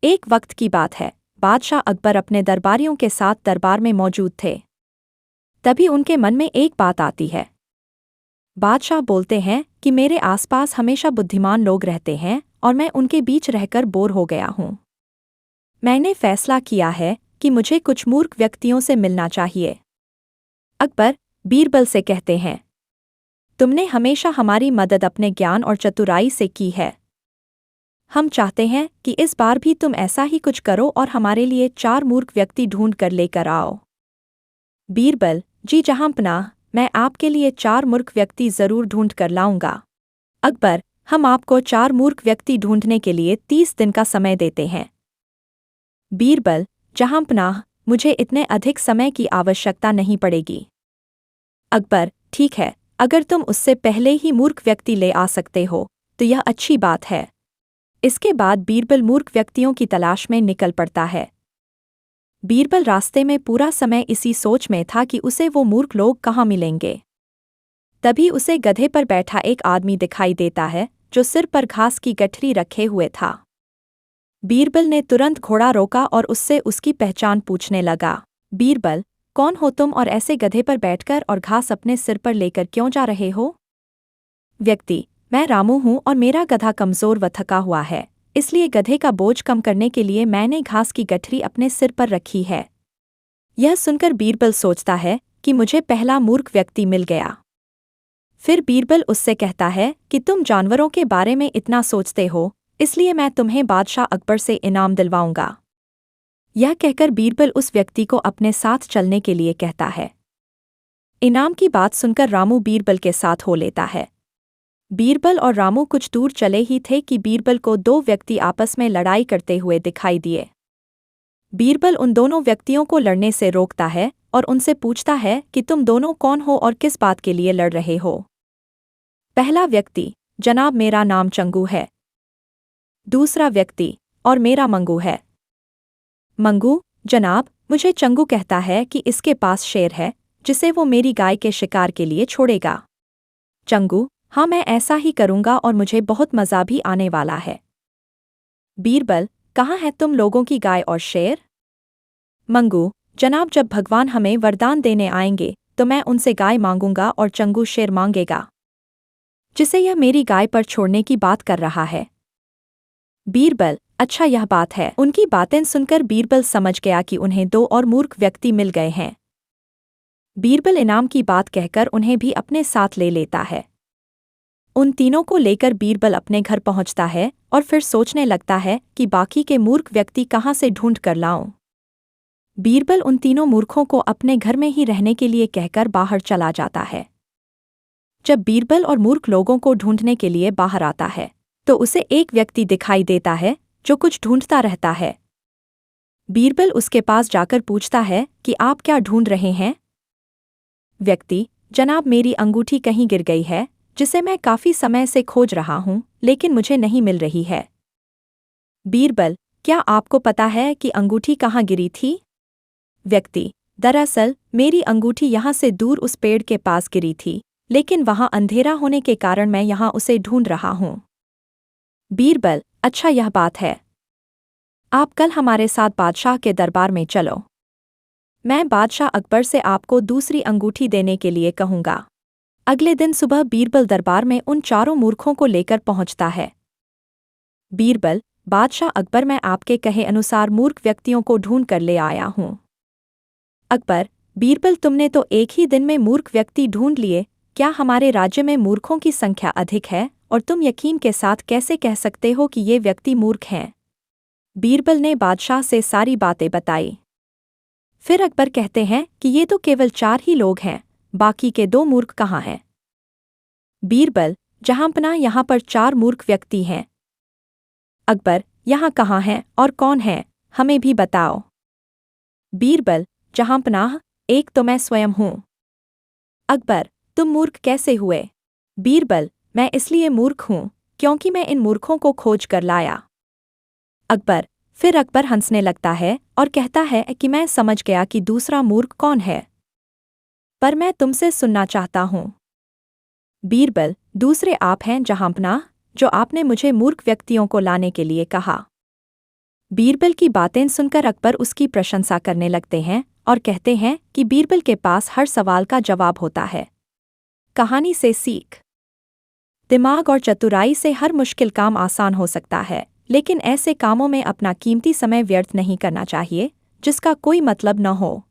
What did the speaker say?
एक वक्त की बात है, बादशाह अकबर अपने दरबारियों के साथ दरबार में मौजूद थे। तभी उनके मन में एक बात आती है। बादशाह बोलते हैं कि मेरे आसपास हमेशा बुद्धिमान लोग रहते हैं और मैं उनके बीच रहकर बोर हो गया हूँ। मैंने फैसला किया है कि मुझे कुछ मूर्ख व्यक्तियों से मिलना चाहिए। अकबर बीरबल से कहते हैं, तुमने हमेशा हमारी मदद अपने ज्ञान और चतुराई से की है। हम चाहते हैं कि इस बार भी तुम ऐसा ही कुछ करो और हमारे लिए 4 मूर्ख व्यक्ति ढूंढ कर लेकर आओ। बीरबल, जी जहांपनाह, मैं आपके लिए 4 मूर्ख व्यक्ति जरूर ढूंढ कर लाऊंगा। अकबर, हम आपको 4 मूर्ख व्यक्ति ढूंढने के लिए 30 दिन का समय देते हैं। बीरबल, जहांपनाह, मुझे इतने अधिक समय की आवश्यकता नहीं पड़ेगी। अकबर, ठीक है, अगर तुम उससे पहले ही मूर्ख व्यक्ति ले आ सकते हो तो यह अच्छी बात है। इसके बाद बीरबल मूर्ख व्यक्तियों की तलाश में निकल पड़ता है। बीरबल रास्ते में पूरा समय इसी सोच में था कि उसे वो मूर्ख लोग कहाँ मिलेंगे। तभी उसे गधे पर बैठा एक आदमी दिखाई देता है जो सिर पर घास की गठरी रखे हुए था। बीरबल ने तुरंत घोड़ा रोका और उससे उसकी पहचान पूछने लगा। बीरबल, कौन हो तुम और ऐसे गधे पर बैठकर और घास अपने सिर पर लेकर क्यों जा रहे हो? व्यक्ति, मैं रामू हूँ और मेरा गधा कमजोर व थका हुआ है, इसलिए गधे का बोझ कम करने के लिए मैंने घास की गठरी अपने सिर पर रखी है। यह सुनकर बीरबल सोचता है कि मुझे पहला मूर्ख व्यक्ति मिल गया। फिर बीरबल उससे कहता है कि तुम जानवरों के बारे में इतना सोचते हो, इसलिए मैं तुम्हें बादशाह अकबर से इनाम दिलवाऊंगा। यह कहकर बीरबल उस व्यक्ति को अपने साथ चलने के लिए कहता है। इनाम की बात सुनकर रामू बीरबल के साथ हो लेता है। बीरबल और रामू कुछ दूर चले ही थे कि बीरबल को 2 व्यक्ति आपस में लड़ाई करते हुए दिखाई दिए। बीरबल उन दोनों व्यक्तियों को लड़ने से रोकता है और उनसे पूछता है कि तुम दोनों कौन हो और किस बात के लिए लड़ रहे हो? पहला व्यक्ति, जनाब मेरा नाम चंगू है। दूसरा व्यक्ति, और मेरा मंगू है। मंगू, जनाब मुझे चंगू कहता है कि इसके पास शेर है जिसे वो मेरी गाय के शिकार के लिए छोड़ेगा। चंगू, हाँ मैं ऐसा ही करूंगा और मुझे बहुत मज़ा भी आने वाला है। बीरबल, कहाँ है तुम लोगों की गाय और शेर? मंगू, जनाब जब भगवान हमें वरदान देने आएंगे तो मैं उनसे गाय मांगूंगा और चंगू शेर मांगेगा जिसे यह मेरी गाय पर छोड़ने की बात कर रहा है। बीरबल, अच्छा यह बात है। उनकी बातें सुनकर बीरबल समझ गया कि उन्हें 2 और मूर्ख व्यक्ति मिल गए हैं। बीरबल इनाम की बात कहकर उन्हें भी अपने साथ ले लेता है। उन तीनों को लेकर बीरबल अपने घर पहुंचता है और फिर सोचने लगता है कि बाकी के मूर्ख व्यक्ति कहाँ से ढूंढ कर लाऊं। बीरबल उन तीनों मूर्खों को अपने घर में ही रहने के लिए कहकर बाहर चला जाता है। जब बीरबल और मूर्ख लोगों को ढूंढने के लिए बाहर आता है तो उसे एक व्यक्ति दिखाई देता है जो कुछ ढूंढता रहता है। बीरबल उसके पास जाकर पूछता है कि आप क्या ढूंढ रहे हैं? व्यक्ति, जनाब मेरी अंगूठी कहीं गिर गई है जिसे मैं काफी समय से खोज रहा हूं लेकिन मुझे नहीं मिल रही है। बीरबल, क्या आपको पता है कि अंगूठी कहाँ गिरी थी? व्यक्ति, दरअसल मेरी अंगूठी यहाँ से दूर उस पेड़ के पास गिरी थी, लेकिन वहाँ अंधेरा होने के कारण मैं यहाँ उसे ढूंढ रहा हूँ। बीरबल, अच्छा यह बात है। आप कल हमारे साथ बादशाह के दरबार में चलो। मैं बादशाह अकबर से आपको दूसरी अंगूठी देने के लिए कहूँगा। अगले दिन सुबह बीरबल दरबार में उन 4 मूर्खों को लेकर पहुँचता है। बीरबल, बादशाह अकबर मैं आपके कहे अनुसार मूर्ख व्यक्तियों को ढूंढ कर ले आया हूँ। अकबर, बीरबल तुमने तो एक ही दिन में मूर्ख व्यक्ति ढूंढ लिए, क्या हमारे राज्य में मूर्खों की संख्या अधिक है और तुम यकीन के साथ कैसे कह सकते हो कि ये व्यक्ति मूर्ख हैं? बीरबल ने बादशाह से सारी बातें बताई। फिर अकबर कहते हैं कि ये तो केवल 4 ही लोग हैं, बाकी के 2 मूर्ख कहाँ हैं? बीरबल, जहांपनाह यहाँ पर 4 मूर्ख व्यक्ति हैं। अकबर, यहाँ कहाँ हैं और कौन है, हमें भी बताओ। बीरबल, जहांपनाह, एक तो मैं स्वयं हूँ। अकबर, तुम मूर्ख कैसे हुए? बीरबल, मैं इसलिए मूर्ख हूँ क्योंकि मैं इन मूर्खों को खोज कर लाया। अकबर, फिर अकबर हंसने लगता है और कहता है कि मैं समझ गया कि दूसरा मूर्ख कौन है, पर मैं तुमसे सुनना चाहता हूँ। बीरबल, दूसरे आप हैं जहांपनाह, जो आपने मुझे मूर्ख व्यक्तियों को लाने के लिए कहा। बीरबल की बातें सुनकर अकबर उसकी प्रशंसा करने लगते हैं और कहते हैं कि बीरबल के पास हर सवाल का जवाब होता है। कहानी से सीख। दिमाग और चतुराई से हर मुश्किल काम आसान हो सकता है, लेकिन ऐसे कामों में अपना कीमती समय व्यर्थ नहीं करना चाहिए जिसका कोई मतलब न हो।